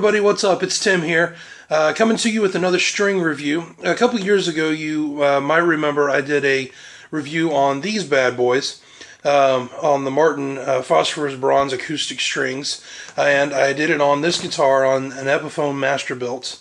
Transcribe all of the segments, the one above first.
everybody, what's up? It's Tim here, coming to you with another string review. A couple years ago, you might remember I did a review on these bad boys, on the Martin Phosphorus Bronze acoustic strings, and I did it on this guitar on an Epiphone Masterbilt.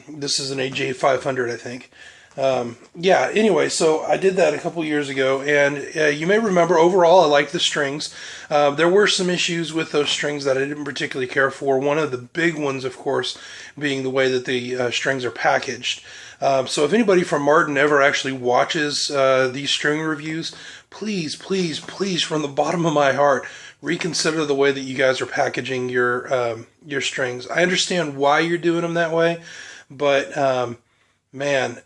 This is an AJ500, I think. Anyway, so I did that a couple years ago, and you may remember, overall, I liked the strings. There were some issues with those strings that I didn't particularly care for. One of the big ones, of course, being the way that the strings are packaged. So if anybody from Martin ever actually watches these string reviews, please, from the bottom of my heart, reconsider the way that you guys are packaging your strings. I understand why you're doing them that way, but man,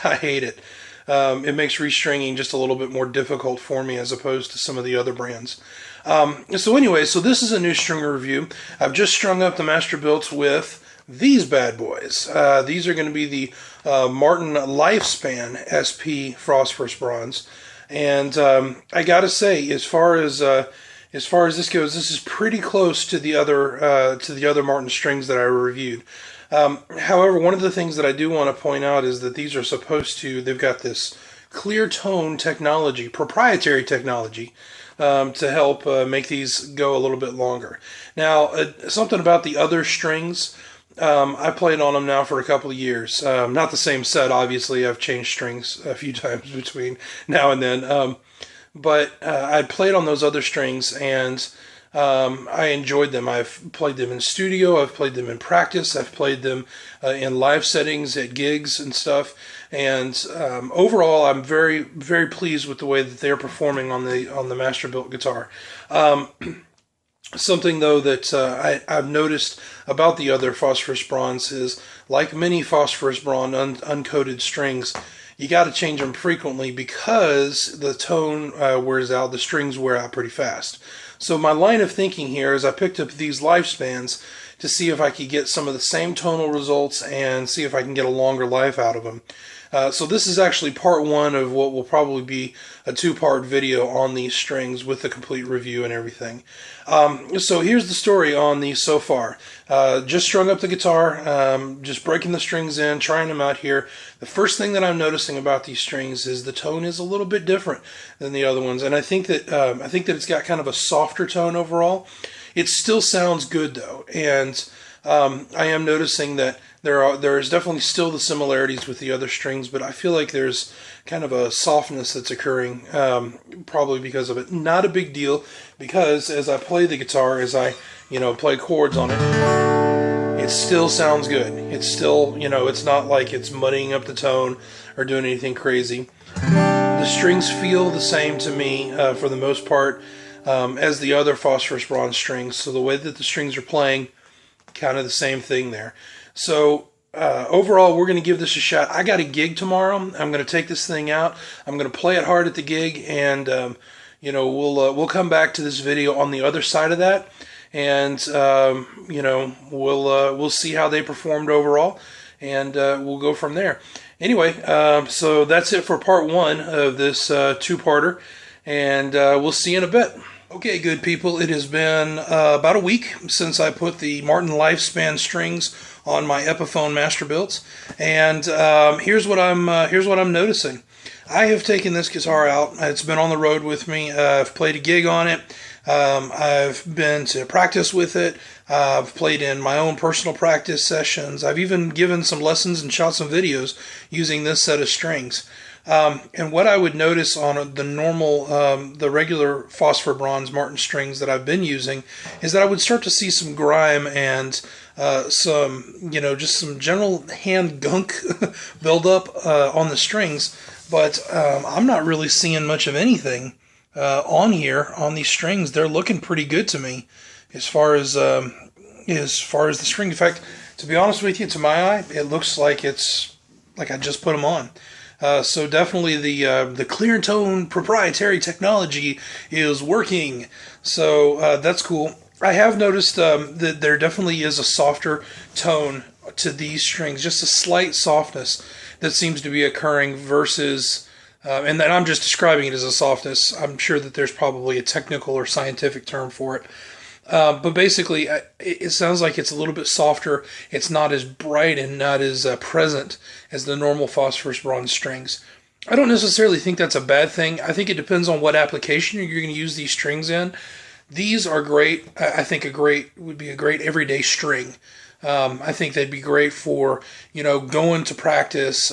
I hate it. It makes restringing just a little bit more difficult for me as opposed to some of the other brands. So anyway, so this is a new string review. I've just strung up the Masterbilts with these bad boys. These are going to be the Martin Lifespan SP Phosphorus Bronze. And I gotta say, as far as this goes, this is pretty close to the other Martin strings that I reviewed. However, one of the things that I do want to point out is that these are they've got this clear tone technology, proprietary technology, to help make these go a little bit longer. Now, something about the other strings, I played on them now for a couple of years. Not the same set, obviously. I've changed strings a few times between now and then. But I played on those other strings, and I enjoyed them. I've played them in studio, I've played them in practice, I've played them in live settings at gigs and stuff. And overall, I'm very, very pleased with the way that they're performing on the Masterbilt guitar. Something, though, that I've noticed about the other Phosphorus Bronze is, like many Phosphorus Bronze uncoated strings, you got to change them frequently because the tone wears out, the strings wear out pretty fast. So my line of thinking here is I picked up these Lifespans to see if I could get some of the same tonal results and see if I can get a longer life out of them. So this is actually part one of what will probably be a two-part video on these strings with the complete review and everything. So here's the story on these so far. Just strung up the guitar, just breaking the strings in, trying them out here. The first thing that I'm noticing about these strings is the tone is a little bit different than the other ones, and I think that it's got kind of a softer tone overall. It still sounds good though, and I am noticing that there is definitely still the similarities with the other strings, but I feel like there's kind of a softness that's occurring, probably because of it. Not a big deal, because as I play the guitar, as I play chords on it still sounds good. It's still, it's not like it's muddying up the tone or doing anything crazy. The strings feel the same to me for the most part as the other Phosphorus Bronze strings, so the way that the strings are playing, kind of the same thing there. So overall, we're going to give this a shot. I got a gig tomorrow. I'm going to take this thing out. I'm going to play it hard at the gig, and we'll come back to this video on the other side of that, and we'll see how they performed overall, and we'll go from there. Anyway, so that's it for part one of this two-parter, and we'll see you in a bit. Okay, good people, it has been about a week since I put the Martin Lifespan strings on my Epiphone Masterbilts, and here's what I'm noticing. I have taken this guitar out. It's been on the road with me. I've played a gig on it. I've been to practice with it. I've played in my own personal practice sessions. I've even given some lessons and shot some videos using this set of strings. And what I would notice on the regular Phosphor Bronze Martin strings that I've been using is that I would start to see some grime and just some general hand gunk build up on the strings. But I'm not really seeing much of anything on here on these strings. They're looking pretty good to me as far as the string. In fact, to be honest with you, to my eye, it looks like it's like I just put them on. So definitely the clear tone proprietary technology is working. So that's cool. I have noticed that there definitely is a softer tone to these strings, just a slight softness that seems to be occurring versus, and then I'm just describing it as a softness. I'm sure that there's probably a technical or scientific term for it. But basically, it sounds like it's a little bit softer. It's not as bright and not as present as the normal phosphorus bronze strings. I don't necessarily think that's a bad thing. I think it depends on what application you're going to use these strings in. These are great. I think would be a great everyday string. I think they'd be great for, going to practice,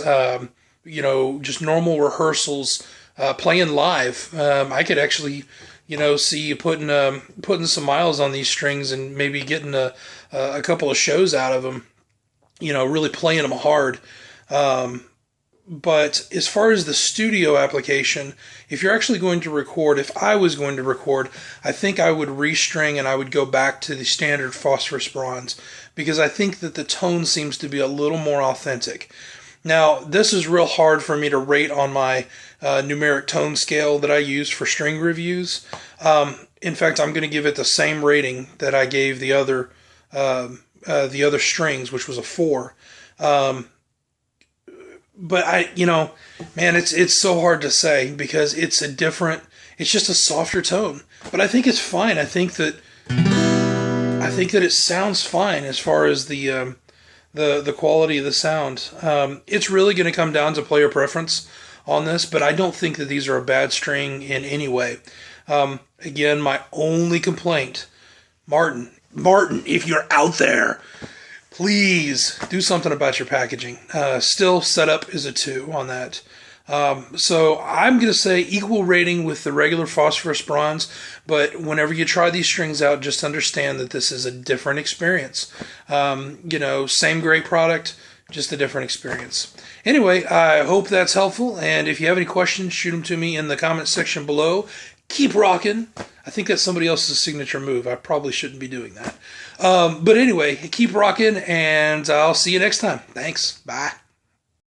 just normal rehearsals, playing live. I could actually, see you putting some miles on these strings and maybe getting a couple of shows out of them, really playing them hard. But as far as the studio application, if you're actually going to record, if I was going to record, I think I would restring and I would go back to the standard phosphorus bronze because I think that the tone seems to be a little more authentic. Now, this is real hard for me to rate on my numeric tone scale that I use for string reviews. In fact, I'm going to give it the same rating that I gave the other strings, which was a 4. But man, it's so hard to say because it's just a softer tone. But I think it's fine. I think that it sounds fine as far as the quality of the sound. It's really going to come down to player preference on this, but I don't think that these are a bad string in any way. Again, my only complaint, Martin, if you're out there, please do something about your packaging. Still, setup is a 2 on that. So I'm going to say equal rating with the regular phosphorus bronze, but whenever you try these strings out, just understand that this is a different experience. Same great product, just a different experience. Anyway, I hope that's helpful, and if you have any questions, shoot them to me in the comment section below. Keep rocking. I think that's somebody else's signature move. I probably shouldn't be doing that. But anyway, keep rocking, and I'll see you next time. Thanks. Bye.